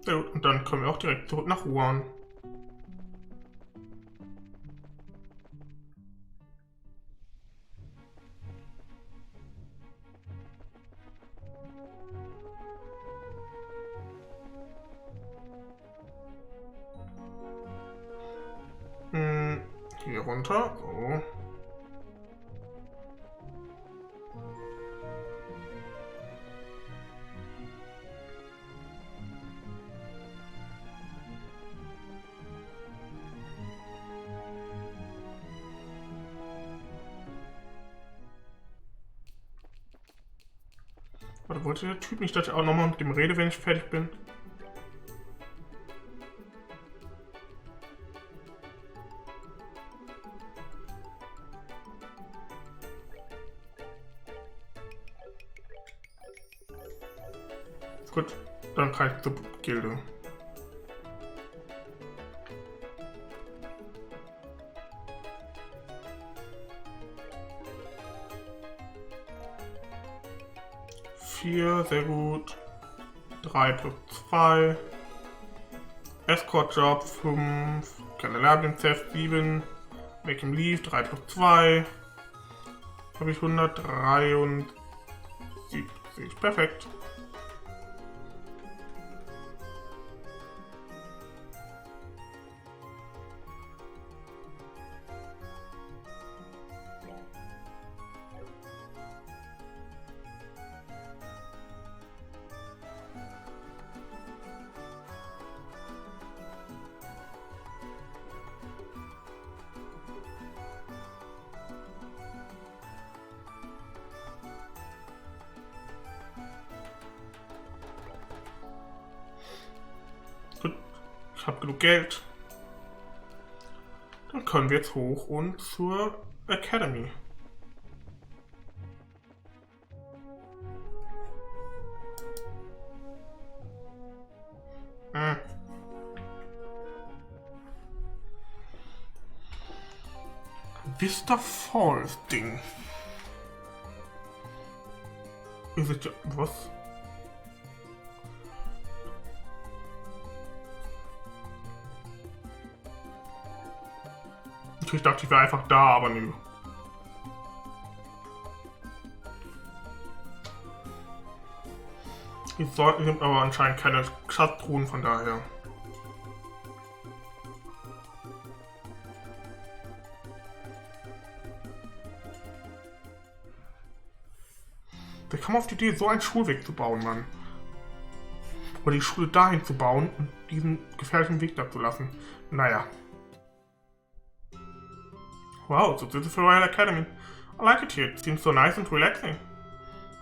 Sehr gut. Und dann kommen wir auch direkt zurück nach Wuhan. Hier runter. So. Warte, wollte der Typ nicht, dass ich auch nochmal mit dem rede, wenn ich fertig bin? Gut, dann kann ich zur Gilde. Vier, sehr gut. 3 plus 2. Escort-Job 5. Keine Erleben, 7. Make him leave 3 plus 2. Habe ich 173. Perfekt. Gut, ich habe genug Geld. Dann können wir jetzt hoch und zur Academy. Vista Falls Ding. Ist es ja, was? Ich dachte, ich wäre einfach da, aber nö. Ich nimmt aber anscheinend keine Schatztruhen, von daher. Wer kam auf die Idee, so einen Schulweg zu bauen, Mann? Oder die Schule dahin zu bauen und diesen gefährlichen Weg da zu lassen. Naja. Wow, so this is the Royal Academy. I like it here. It seems so nice and relaxing.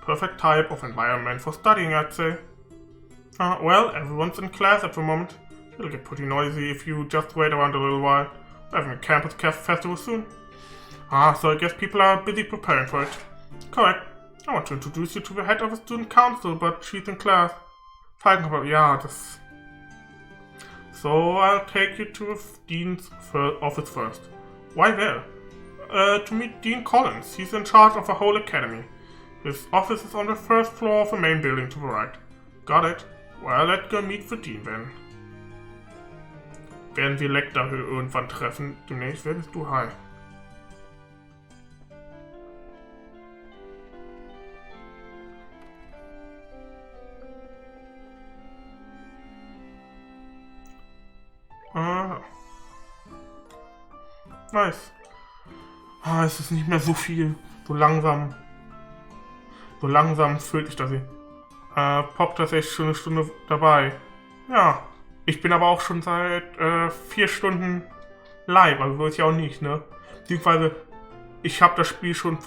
Perfect type of environment for studying, I'd say. Well, everyone's in class at the moment. It'll get pretty noisy if you just wait around a little while. We're having a campus festival soon. So I guess people are busy preparing for it. Correct. I want to introduce you to the head of the student council, but she's in class. Falkenberg, ja, das... So I'll take you to the dean's office first. Why there? To meet Dean Collins. He's in charge of the whole academy. His office is on the first floor of the main building to the right. Got it. Well, let's go meet the Dean then. Werden wir Lecter irgendwann treffen? Demnächst. Wer bist du? Hi. Ah. Nice. Es ist nicht mehr so viel. So langsam fühlt sich das hier. Pop ist echt schon eine Stunde dabei. Ja. Ich bin aber auch schon seit 4 Stunden live, also so ist ja auch nicht, ne? Beziehungsweise, ich habe das Spiel schon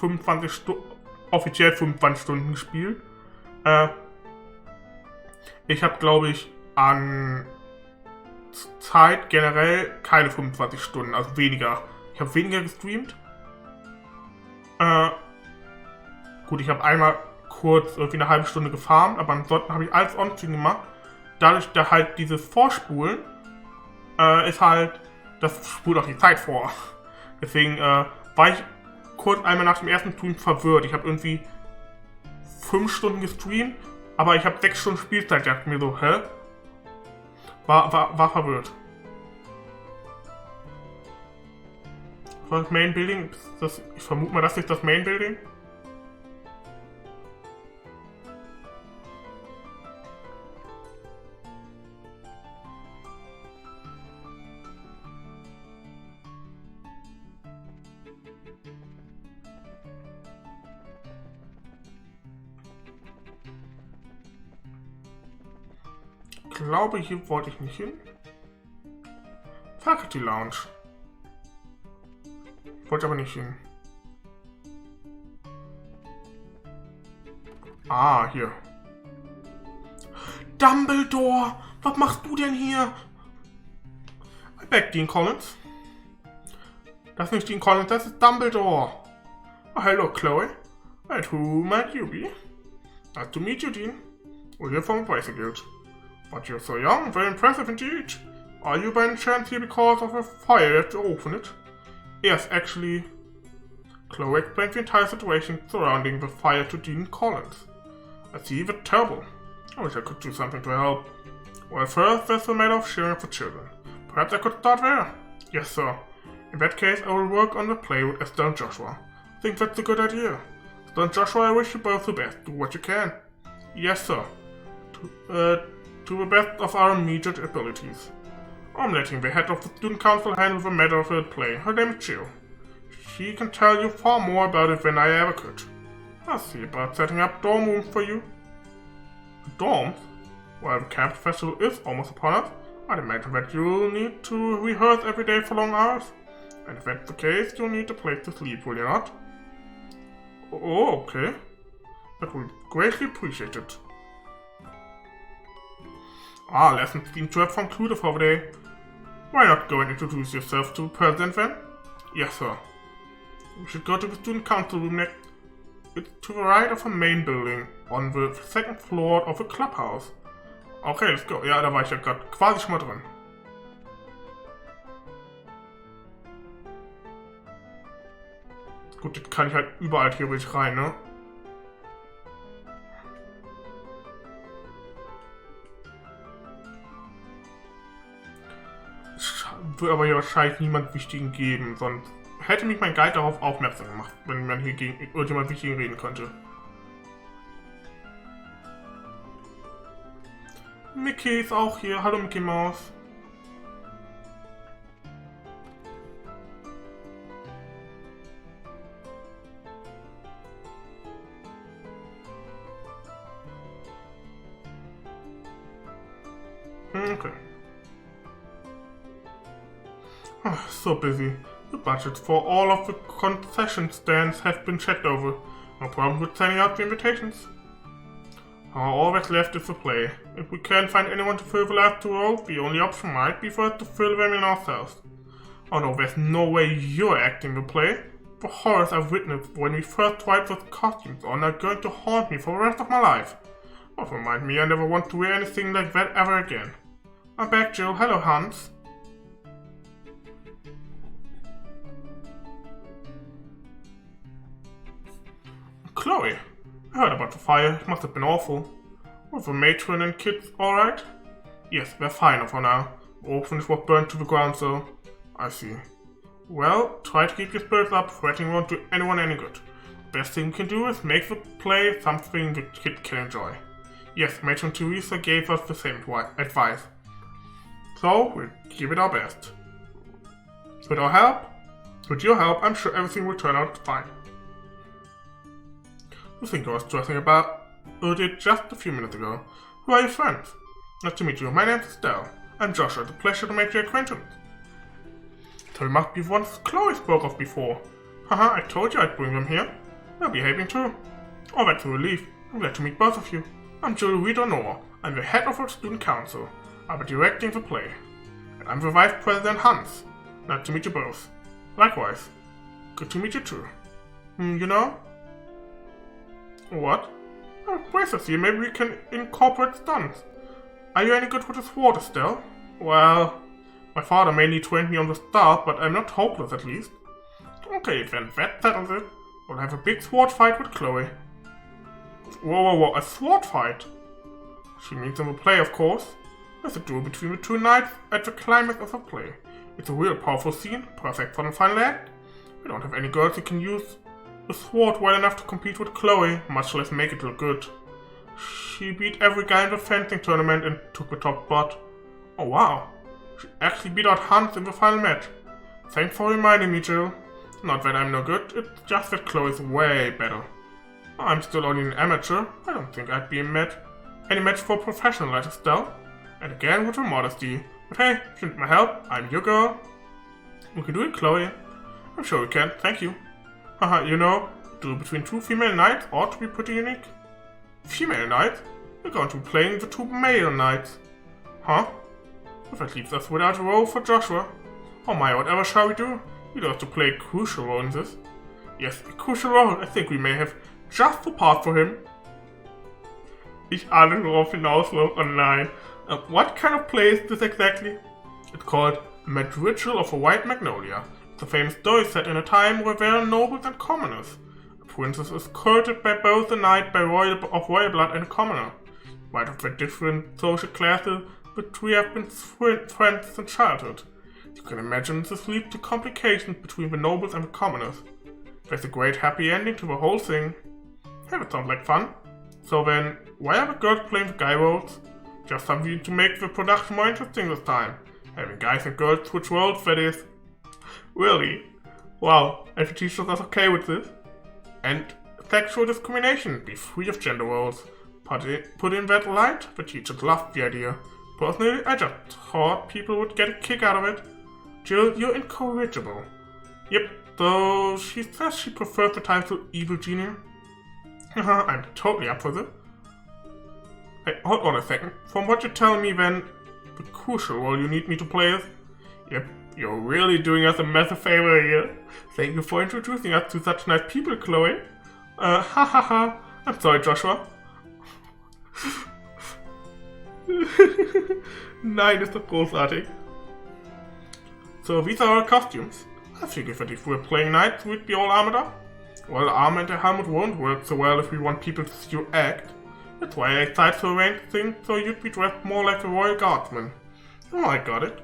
offiziell 25 Stunden gespielt. Ich habe, glaube ich, an Zeit generell keine 25 Stunden, also weniger. Ich habe weniger gestreamt. Gut, ich habe einmal kurz irgendwie eine halbe Stunde gefarmt, aber ansonsten habe ich alles on-stream gemacht. Dadurch, da halt dieses Vorspulen ist halt, das spult auch die Zeit vor. Deswegen war ich kurz einmal nach dem ersten Stream verwirrt. Ich habe irgendwie 5 Stunden gestreamt, aber ich habe 6 Stunden Spielzeit. Ich dachte mir so, hä? War verwirrt. Das Main Building, ich vermute mal, das ist das Main Building. Ich glaube, hier wollte ich nicht hin. Faculty Lounge. Wollte aber nicht hin. Ah, hier. Dumbledore! Was machst du denn hier? I beg, Dean Collins. Das ist nicht Dean Collins, das ist Dumbledore. Oh, hello, Chloe. And who might you be? Nice to meet you, Dean. We're here from the Bracer Guild. But you're so young, very impressive indeed. Are you by any chance here because of a fire at the orphanage? Yes, actually. Chloe explained the entire situation surrounding the fire to Dean Collins. I see, that's terrible. I wish I could do something to help. Well, first, there's the matter of sharing for children. Perhaps I could start there. Yes, sir. In that case, I will work on the play with Estelle and Joshua. I think that's a good idea. Estelle and Joshua, I wish you both the best. Do what you can. Yes, sir. To the best of our immediate abilities. I'm letting the head of the student council handle the matter of the play. Her name is Jill. She can tell you far more about it than I ever could. I'll see about setting up dorm rooms for you. Dorms? Well, the camp festival is almost upon us. I'd imagine that you'll need to rehearse every day for long hours. And if that's the case, you'll need a place to sleep, will you not? Oh, okay. That will be greatly appreciated. Ah, lessons seem to have concluded for the day. Why not go and introduce yourself to the president then? Yes, sir. We should go to the student council room next. It's to the right of the main building, on the second floor of the clubhouse. Okay, let's go. Ja, da war ich ja gerade quasi schon mal drin. Gut, jetzt kann ich halt überall theoretisch rein, ne? Wird aber hier wahrscheinlich niemand Wichtigen geben, sonst hätte mich mein Guide darauf aufmerksam gemacht, wenn man hier gegen irgendjemand Wichtigen reden könnte. Mickey ist auch hier. Hallo Mickey Maus. Okay. So busy. The budgets for all of the concession stands have been checked over. No problem with sending out the invitations. All that's left is the play. If we can't find anyone to fill the last two roles, the only option might be for us to fill them in ourselves. Oh no, there's no way you're acting the play. The horrors I've witnessed when we first tried those costumes on are going to haunt me for the rest of my life. Don't remind me, I never want to wear anything like that ever again. I'm back, Jill. Hello, Hans. Chloe, I heard about the fire. It must have been awful. Were the matron and kids alright? Yes, they're fine for now. The orphanage was burnt to the ground, so... I see. Well, try to keep your spirits up. Threatening won't do anyone any good. The best thing we can do is make the play something the kid can enjoy. Yes, Matron Teresa gave us the same advice. So, we'll give it our best. With our help, with your help, I'm sure everything will turn out fine. You think I was stressing about it just a few minutes ago. Who are your friends? Nice to meet you. My name is Estelle. I'm Joshua. It's a pleasure to make your acquaintance. So you must be the ones Chloe spoke of before. Haha, I told you I'd bring them here. They're behaving too. Oh, that's a relief. I'm glad to meet both of you. I'm Julie Noah. I'm the head of the student council. I'll be directing the play. And I'm the vice president Hans. Nice to meet you both. Likewise. Good to meet you too. You know? What? Oh, braces here, maybe we can incorporate stunts. Are you any good with a sword, Estelle? Well, my father mainly trained me on the start, but I'm not hopeless at least. Okay, then that settles it. We'll have a big sword fight with Chloe. Whoa, a sword fight? She means in the play, of course. There's a duel between the two knights at the climax of the play. It's a real powerful scene, perfect for the final act. We don't have any girls who can use the sword well enough to compete with Chloe, much less make it look good. She beat every guy in the fencing tournament and took the top spot. Oh wow, she actually beat out Hans in the final match. Thanks for reminding me, Jill. Not that I'm no good, it's just that Chloe's way better. I'm still only an amateur. I don't think I'd be any match for a professional like Estelle. And again with her modesty. But hey, if you need my help, I'm your girl. We can do it, Chloe. I'm sure we can, thank you. Haha, you know, duel between two female knights ought to be pretty unique. Female knights? We're going to be playing the two male knights. Huh? If that leaves us without a role for Joshua. Oh my, whatever shall we do? We'd have to play a crucial role in this. Yes, a crucial role. I think we may have just the part for him. Ich ahne, worauf hinausläuft. Oh nein. What kind of play is this exactly? It's called Mad Ritual of a White Magnolia. It's a famous story set in a time where there are nobles and commoners. A princess is courted by both a knight of royal blood and a commoner. In spite of their different social classes, the three have been friends since childhood. You can imagine this leads to complications between the nobles and the commoners. There's a great happy ending to the whole thing. Hey, that sounds like fun. So then, why are the girls playing the guy roles? Just something to make the production more interesting this time. Having guys and girls switch roles, that is. Really? Wow, and the teachers are okay with this? And sexual discrimination, be free of gender roles. Put in that light, the teachers loved the idea. Personally, I just thought people would get a kick out of it. Jill, you're incorrigible. Yep, so she says she prefers the title Evil Genius. I'm totally up for this. Hey, hold on a second. From what you're telling me then, the crucial role you need me to play is... Yep, you're really doing us a massive favor here. Thank you for introducing us to such nice people, Chloe. I'm sorry, Joshua. Nein, ist doch großartig. So, these are our costumes. I figured that if we're playing knights, we'd be all armored up. Well, armor and a helmet won't work so well if we want people to see you act. That's why I decided to arrange things so you'd be dressed more like a royal guardsman. Oh, I got it.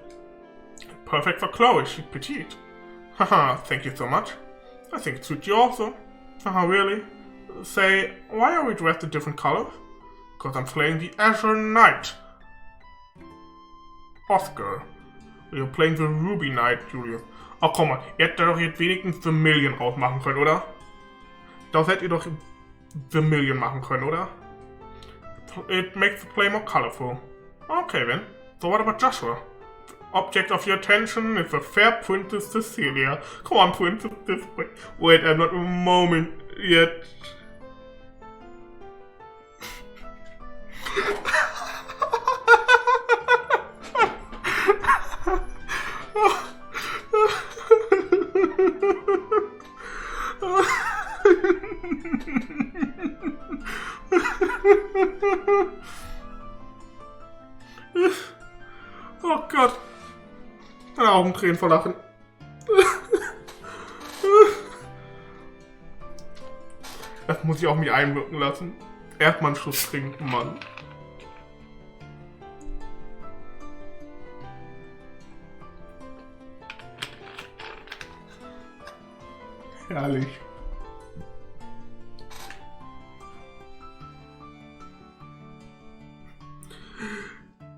Perfect for Chloe, she's petite. Haha, thank you so much. I think it suits you also. Haha, really? Say, why are we dressed in different colors? Because I'm playing the Azure Knight. Oscar. You're playing the Ruby Knight, Julius. Oh, komm mal, ihr hättet doch jetzt wenigstens Vermillion rausmachen können, oder? Das hättet ihr doch Vermillion machen können, oder? It makes the play more colorful. Okay then, so what about Joshua? The object of your attention is the fair Princess Cecilia. Come on, Princess, this way. Wait, I'm not a moment yet. Oh Gott. Meine Augen tränen vor Lachen. Das muss ich auch mich einwirken lassen. Erstmal einen Schuss trinken, Mann. Herrlich.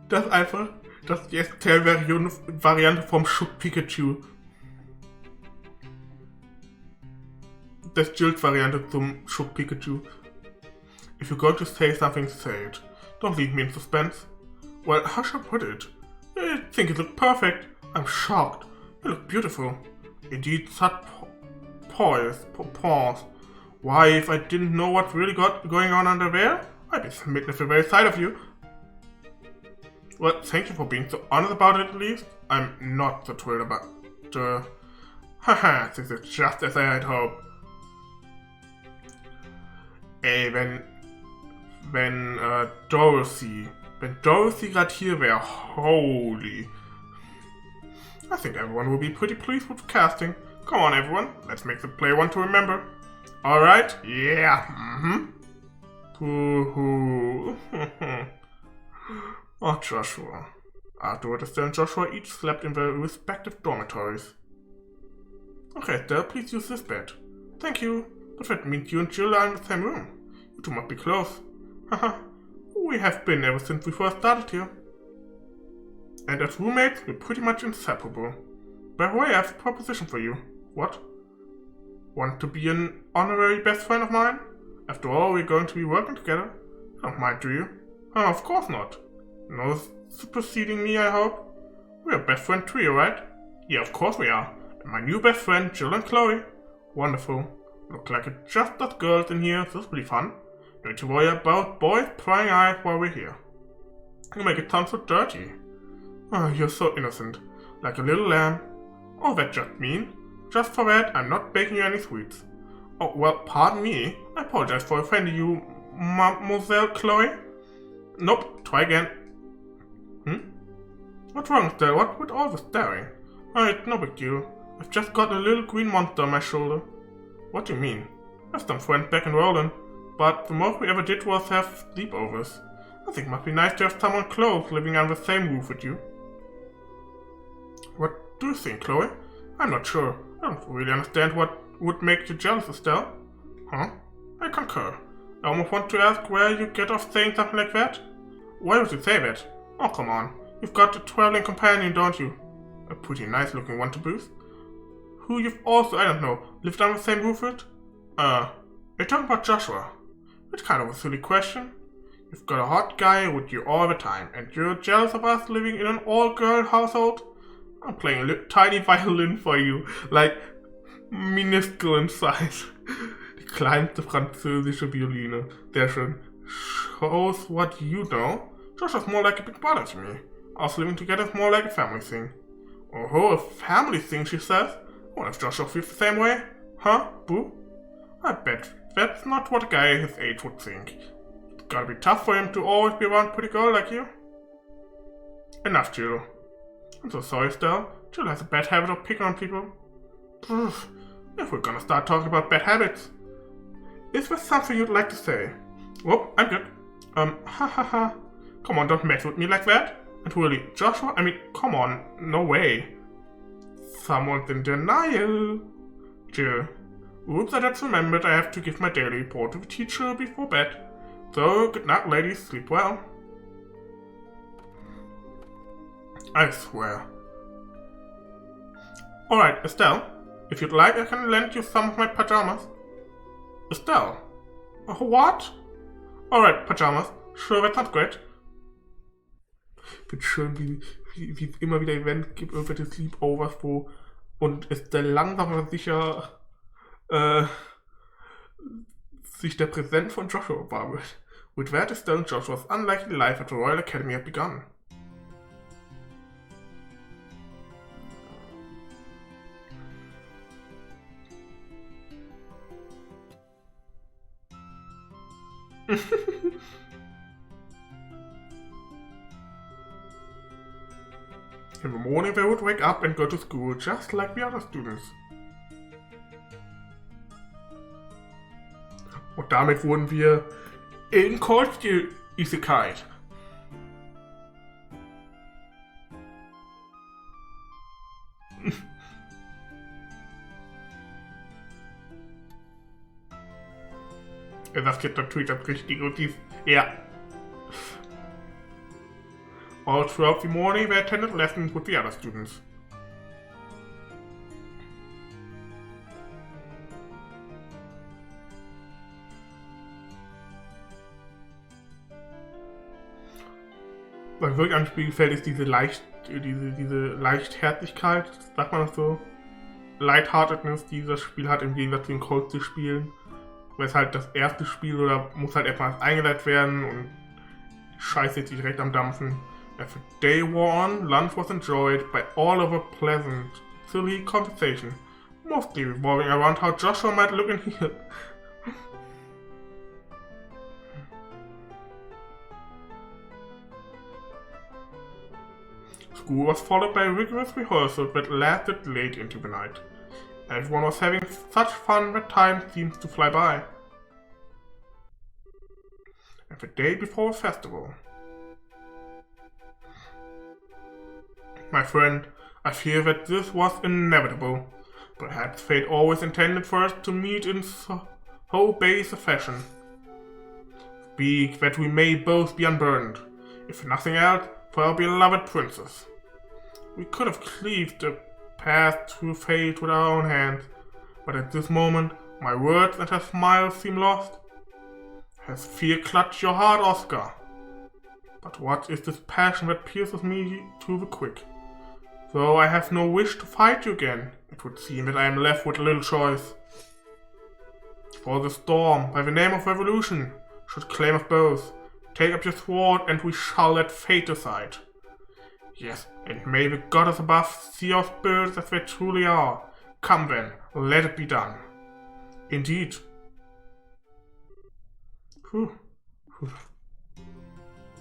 Das ist einfach, das ist die Estelle-Variante vom Schuck Pikachu. Das ist Jills Variante zum Schuck Pikachu. If you're going to say something, say it. Don't leave me in suspense. Well, how shall I put it? I think it looked perfect. I'm shocked. You look beautiful. Indeed, such pause. Why, if I didn't know what really got going on under there, I'd be smitten at the very sight of you. Well, thank you for being so honest about it at least. I'm not so thrilled about haha, this is just as I had hoped. Ey, wenn Dorothy gerade hier wäre, holy. I think everyone will be pretty pleased with the casting. Come on everyone, let's make the play one to remember. Alright? Yeah, Oh, Joshua. Afterward, Estelle and Joshua each slept in their respective dormitories. Okay, Estelle, please use this bed. Thank you. But that means you and Jill are in the same room. You two must be close. Haha. We have been ever since we first started here. And as roommates, we're pretty much inseparable. By the way, I have a proposition for you. What? Want to be an honorary best friend of mine? After all, we're going to be working together. You don't mind, do you? Oh, of course not. No superseding me, I hope. We're a best friend trio, right? Yeah, of course we are. And my new best friend, Jill and Chloe. Wonderful. Look like it's just us girls in here, so this will be fun. Don't need to worry about boys prying eyes while we're here. You make it sound so dirty. Oh, you're so innocent. Like a little lamb. Oh, that's just mean. Just for that, I'm not baking you any sweets. Oh, well, pardon me. I apologize for offending you, Mademoiselle Chloe. Nope, try again. What's wrong, Estelle? What with all the staring? Oh, it's no big deal. I've just got a little green monster on my shoulder. What do you mean? I have some friends back in Roland, but the most we ever did was have sleepovers. I think it must be nice to have someone close living under the same roof with you. What do you think, Chloe? I'm not sure. I don't really understand what would make you jealous, Estelle. Huh? I concur. I almost want to ask where you get off saying something like that. Why would you say that? Oh, come on. You've got a traveling companion, don't you? A pretty nice looking one to boot. Who you've also, I don't know, lived under the same roof with? You're talking about Joshua. It's kind of a silly question. You've got a hot guy with you all the time, and you're jealous of us living in an all-girl household? I'm playing a tiny violin for you, like minuscule in size. Die kleinste französische Violine. Sehr schön. Shows what you know. Joshua's more like a big brother to me. Us living together is more like a family thing. Oh, a family thing, she says. What if Joshua feels the same way? Huh, Boo? I bet that's not what a guy his age would think. It's gotta be tough for him to always be around a pretty girl like you. Enough, Jill. I'm so sorry, Estelle. Jill has a bad habit of picking on people. If we're gonna start talking about bad habits. Is there something you'd like to say? Whoop, I'm good. Ha ha ha. Come on, don't mess with me like that. And really, Joshua, I mean, come on, no way. Someone's in denial. Jill. Oops, I just remembered I have to give my daily report to the teacher before bed. So, good night, ladies, sleep well. I swear. Alright, Estelle, if you'd like, I can lend you some of my pajamas. Estelle? What? Alright, pajamas. Sure, that sounds great. Wird schön, wie es immer wieder Events gibt, irgendwelche Sleepovers, wo und Estelle langsam aber sicher sich der Präsent von Joshua wahr wird. With that, Estelle and Joshua's unlikely life at the Royal Academy had begun. In the morning they would wake up and go to school just like the other students. Und damit wurden wir in Cold-Stil isekait. Er sagt jetzt natürlich das Richtige und dies, ja. All throughout the morning they attended lessons with the other students. Was wirklich am Spiel gefällt, ist diese Leichtherzigkeit, sagt man das so? Lightheartedness, die das Spiel hat, im Gegensatz zu den Cold-Spielen. Weil es halt das erste Spiel oder muss halt erstmal eingeleitet werden und die Scheiße jetzt direkt am Dampfen. As the day wore on, lunch was enjoyed by all of a pleasant, silly conversation, mostly revolving around how Joshua might look in here. School was followed by a rigorous rehearsal that lasted late into the night. Everyone was having such fun that time seems to fly by. And the day before the festival. My friend, I fear that this was inevitable. Perhaps fate always intended for us to meet in so base a fashion. Speak that we may both be unburdened, if nothing else, for our beloved princess. We could have cleaved the path through fate with our own hands, but at this moment my words and her smile seem lost. Has fear clutched your heart, Oscar? But what is this passion that pierces me to the quick? Though I have no wish to fight you again, it would seem that I am left with little choice. For the storm, by the name of revolution, should claim us both. Take up your sword, and we shall let fate decide. Yes, and may the goddess above see our spirits as they truly are. Come then, let it be done. Indeed.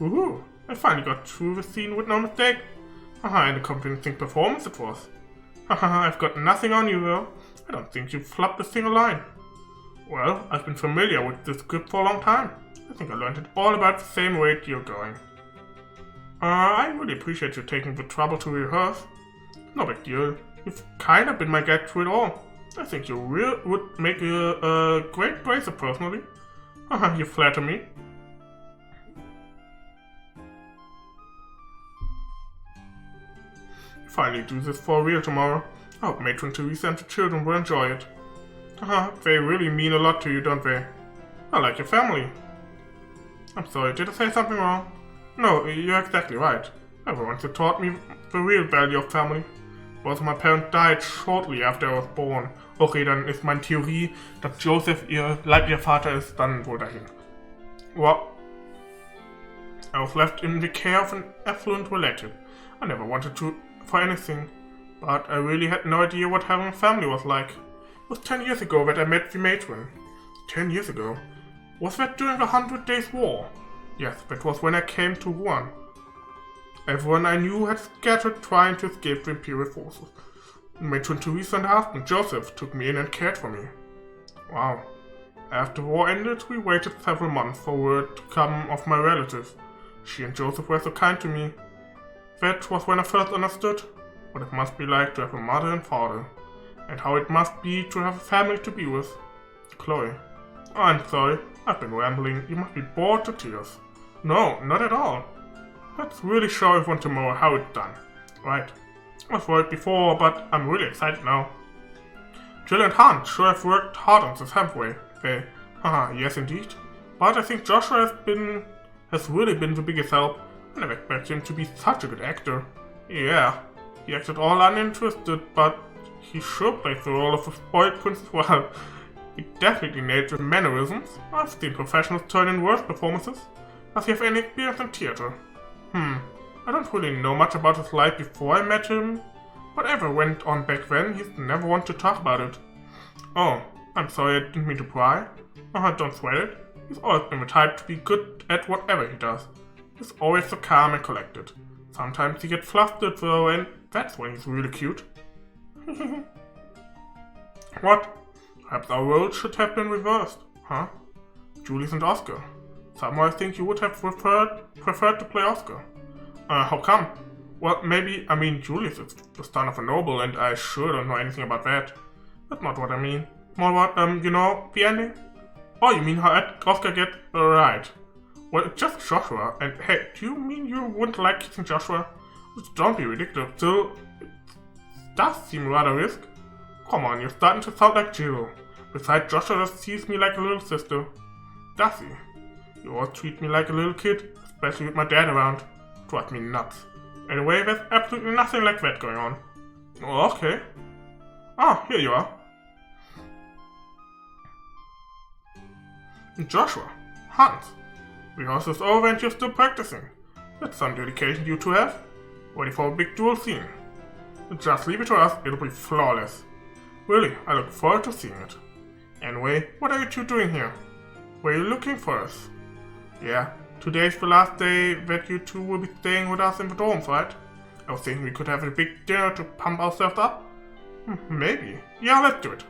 Woohoo! I finally got through the scene with no mistake. Haha, and a convincing performance it was. Haha, I've got nothing on you though. I don't think you've flubbed a single line. Well, I've been familiar with this script for a long time. I think I learned it all about the same rate you're going. I really appreciate you taking the trouble to rehearse. No big deal. You've kind of been my guide through it all. I think you would make a great bracer personally. Haha, you flatter me. Finally do this for real tomorrow. I hope Matron Teresa and the children will enjoy it. Haha, they really mean a lot to you, don't they? I like your family. I'm sorry, did I say something wrong? No, you're exactly right. Everyone who taught me the real value of family. Both my parents died shortly after I was born. Okay, dann ist meine Theorie, dass Joseph ihr leiblicher Vater ist, dann wohl dahin. Well, I was left in the care of an affluent relative. I never wanted for anything, but I really had no idea what having a family was like. It was 10 years ago that I met the matron. 10 years ago? Was that during the 100 Days War? Yes, that was when I came to Rouen. Everyone I knew had scattered trying to escape the Imperial forces. Matron Teresa and her husband Joseph took me in and cared for me. Wow. After the war ended, we waited several months for word to come of my relatives. She and Joseph were so kind to me. That was when I first understood what it must be like to have a mother and father, and how it must be to have a family to be with. Chloe. Oh, I'm sorry, I've been rambling. You must be bored to tears. No, not at all. Let's really show everyone tomorrow how it's done. Right. I was worried before, but I'm really excited now. Jill and Hunt sure have worked hard on this, haven't they? Haha, yes indeed. But I think Joshua has really been the biggest help. I never expected him to be such a good actor. Yeah, he acted all uninterested, but he sure played the role of a spoiled prince as well. He definitely nailed the mannerisms. I've seen professionals turn in worse performances. Does he have any experience in theater? I don't really know much about his life before I met him. Whatever went on back then, he's never wanted to talk about it. Oh, I'm sorry, I didn't mean to pry. Don't sweat it. He's always been the type to be good at whatever he does. He's always so calm and collected. Sometimes he gets flustered though, and that's when he's really cute. What? Perhaps our roles should have been reversed, huh? Julius and Oscar. Somehow I think you would have preferred to play Oscar. How come? Well, maybe, Julius is the son of a noble, and I sure don't know anything about that. That's not what I mean. More about, the ending? Oh, you mean how Oscar gets... right. Well, it's just Joshua, and hey, do you mean you wouldn't like kissing Joshua? Don't be ridiculous, still, it does seem rather risky. Come on, you're starting to sound like Jill. Besides, Joshua just sees me like a little sister. Does he? You all treat me like a little kid, especially with my dad around. Drives me nuts. Anyway, there's absolutely nothing like that going on. Oh, okay. Ah, here you are. Joshua, Hans. Rehearsal's over and you're still practicing. That's some dedication you two have. Ready for a big duel scene. Just leave it to us, it'll be flawless. Really, I look forward to seeing it. Anyway, what are you two doing here? Were you looking for us? Yeah, today's the last day that you two will be staying with us in the dorms, right? I was thinking we could have a big dinner to pump ourselves up. Maybe. Yeah, let's do it.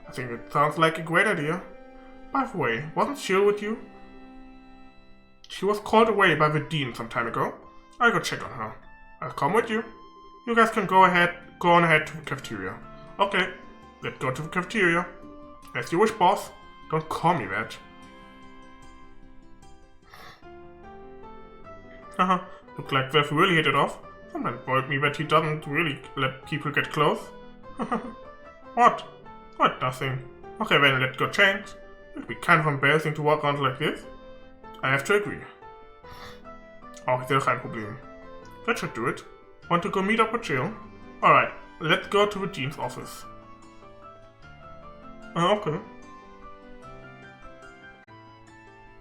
I think it sounds like a great idea. By the way, wasn't Jill with you? She was called away by the dean some time ago. I'll go check on her. I'll come with you. You guys can go on ahead to the cafeteria. Okay, let's go to the cafeteria. As you wish, boss. Don't call me that. Haha, look like they've really hit it off. Sometimes bothered me that he doesn't really let people get close. What? What, nothing. Okay, then let's go change. It'd be kind of embarrassing to walk around like this. I have to agree. Oh, ist ja kein Problem. That should do it. Want to go meet up with Jill? Alright, let's go to the dean's office. Okay.